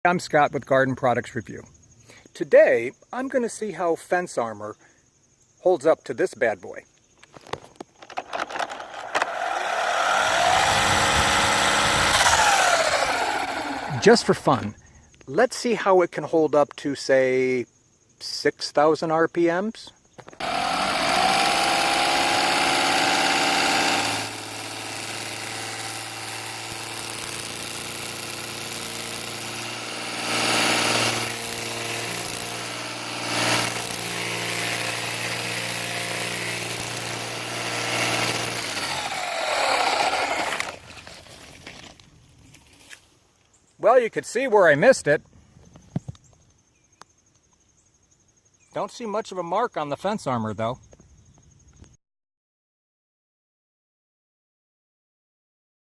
I'm Scott with Garden Products Review. Today, I'm going to see how fence armor holds up to this bad boy. Just for fun, let's see how it can hold up to, say, 6,000 RPMs. Well, you could see where I missed it. Don't see much of a mark on the fence armor, though.